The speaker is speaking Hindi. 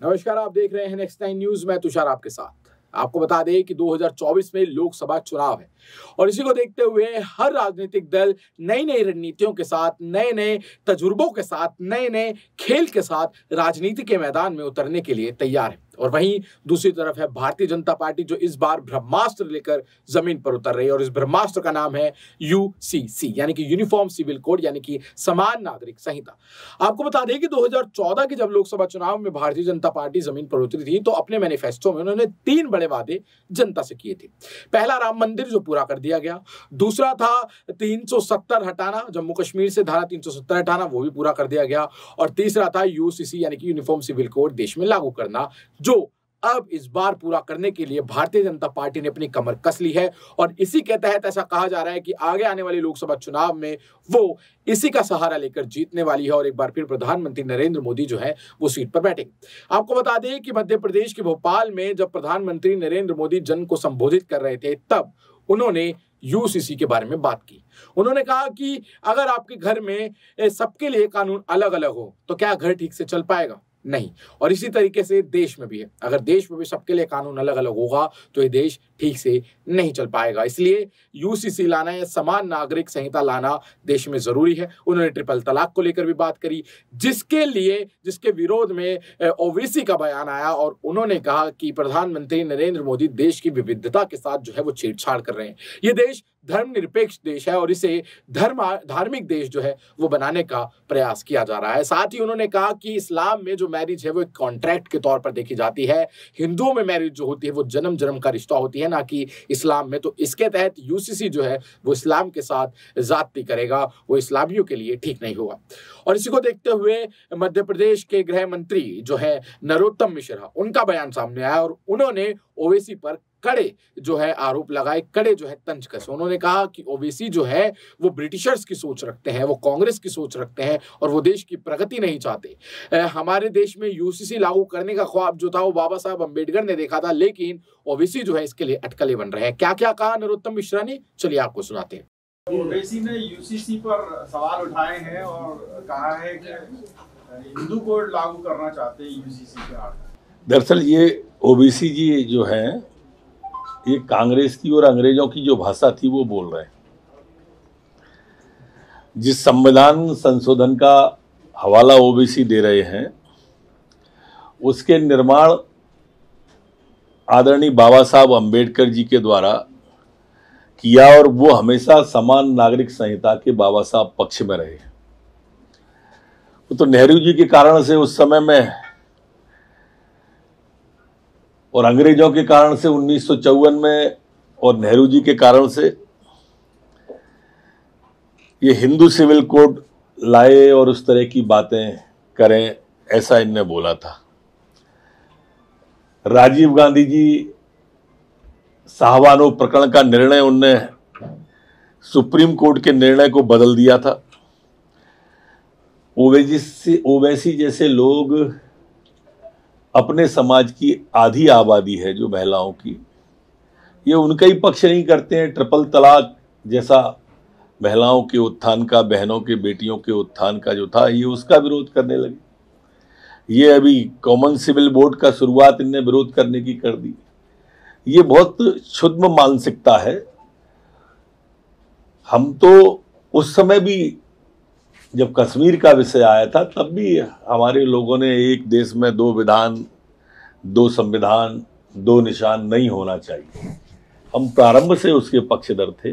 नमस्कार, आप देख रहे हैं नेक्स्ट 9 न्यूज। मैं तुषार आपके साथ। आपको बता दें कि 2024 में लोकसभा चुनाव है और इसी को देखते हुए हर राजनीतिक दल नई नई रणनीतियों के साथ, नए नए तजुर्बों के साथ, नए नए खेल के साथ राजनीति के मैदान में उतरने के लिए तैयार है। और वहीं दूसरी तरफ है भारतीय जनता पार्टी, जो इस बार ब्रह्मास्त्र लेकर जमीन पर उतर रही है और इस ब्रह्मास्त्र का नाम है यूसीसी, यानी कि यूनिफॉर्म सिविल कोड, यानी कि समान नागरिक संहिता। आपको बता दें कि 2014 के जब लोकसभा चुनाव में भारतीय जनता पार्टी जमीन पर उतरी थी तो अपने मैनिफेस्टो में उन्होंने 3 बड़े वादे जनता से किए थे। पहला, राम मंदिर, जो पूरा कर दिया गया। दूसरा था 370 हटाना, जम्मू कश्मीर से धारा 370 हटाना, वो भी पूरा कर दिया गया। और तीसरा था यूसीसी, यानी कि यूनिफॉर्म सिविल कोड देश में लागू करना, जो अब इस बार पूरा करने के लिए भारतीय जनता पार्टी ने अपनी कमर कस ली है। और इसी के तहत ऐसा कहा जा रहा है कि आगे आने वाली लोकसभा चुनाव में वो इसी का सहारा लेकर जीतने वाली है और एक बार फिर प्रधानमंत्री नरेंद्र मोदी जो है वो सीट पर बैठेंगे। आपको बता दें कि मध्य प्रदेश के भोपाल में जब प्रधानमंत्री नरेंद्र मोदी जन को संबोधित कर रहे थे तब उन्होंने यूसीसी के बारे में बात की। उन्होंने कहा कि अगर आपके घर में सबके लिए कानून अलग अलग हो तो क्या घर ठीक से चल पाएगा? नहीं। और इसी तरीके से देश में भी है, अगर देश में भी सबके लिए कानून अलग अलग होगा तो ये देश ठीक से नहीं चल पाएगा। इसलिए यूसीसी लाना या समान नागरिक संहिता लाना देश में जरूरी है। उन्होंने ट्रिपल तलाक को लेकर भी बात करी, जिसके विरोध में ओवैसी का बयान आया और उन्होंने कहा कि प्रधानमंत्री नरेंद्र मोदी देश की विविधता के साथ जो है वो छेड़छाड़ कर रहे हैं। ये देश धर्मनिरपेक्ष देश है और इसे धार्मिक देश जो है वो बनाने का प्रयास किया जा रहा है। साथ ही उन्होंने कहा कि इस्लाम में जो मैरिज है वो एक कॉन्ट्रैक्ट के तौर पर देखी जाती है। हिंदुओं में मैरिज जो होती है वो जन्म जन्म का रिश्ता होती है, ना कि इस्लाम में। तो इसके तहत यूसीसी जो है वो इस्लाम के साथ जाती करेगा, वो इस्लामियों के लिए ठीक नहीं होगा। और इसी को देखते हुए मध्य प्रदेश के गृह मंत्री जो है नरोत्तम मिश्रा, उनका बयान सामने आया और उन्होंने ओवैसी पर कड़े जो है आरोप लगाए, कड़े जो है तंज कसे। उन्होंने कहा कि ओवैसी जो है वो ब्रिटिशर्स की सोच रखते हैं, वो कांग्रेस की सोच रखते हैं और वो देश की प्रगति नहीं चाहते। हमारे देश में यूसीसी लागू करने का ख्वाब जो था वो बाबा साहब अम्बेडकर ने देखा था, लेकिन ओवैसी जो है इसके लिए अटकलें बन रहे हैं। क्या क्या कहा नरोत्तम मिश्रा ने, चलिए आपको सुनाते हैं। ओवैसी ने यूसीसी पर सवाल उठाए हैं और कहा है कि हिंदू कोड लागू करना चाहते हैं यूसीसी के आड़। दरअसल ये ओवैसी जी जो हैं ये कांग्रेस की और अंग्रेजों की जो भाषा थी वो बोल रहे हैं। जिस संविधान संशोधन का हवाला ओवैसी दे रहे हैं उसके निर्माण आदरणीय बाबा साहब अम्बेडकर जी के द्वारा किया और वो हमेशा समान नागरिक संहिता के बाबा साहब पक्ष में रहे। वो तो नेहरू जी के कारण से उस समय में और अंग्रेजों के कारण से 1954 में और नेहरू जी के कारण से ये हिंदू सिविल कोड लाए और उस तरह की बातें करें, ऐसा इनने बोला था। राजीव गांधी जी साहबानो प्रकरण का निर्णय उनने सुप्रीम कोर्ट के निर्णय को बदल दिया था। ओवैसी जैसे लोग अपने समाज की आधी आबादी है जो महिलाओं की, ये उनका ही पक्ष नहीं करते हैं। ट्रिपल तलाक जैसा महिलाओं के उत्थान का, बहनों के, बेटियों के उत्थान का जो था, ये उसका विरोध करने लगे। ये अभी कॉमन सिविल बोर्ड का शुरुआत इनने विरोध करने की कर दी। ये बहुत क्षुद्र मानसिकता है। हम तो उस समय भी जब कश्मीर का विषय आया था तब भी हमारे लोगों ने एक देश में 2 विधान, 2 संविधान, 2 निशान नहीं होना चाहिए, हम प्रारंभ से उसके पक्षधर थे।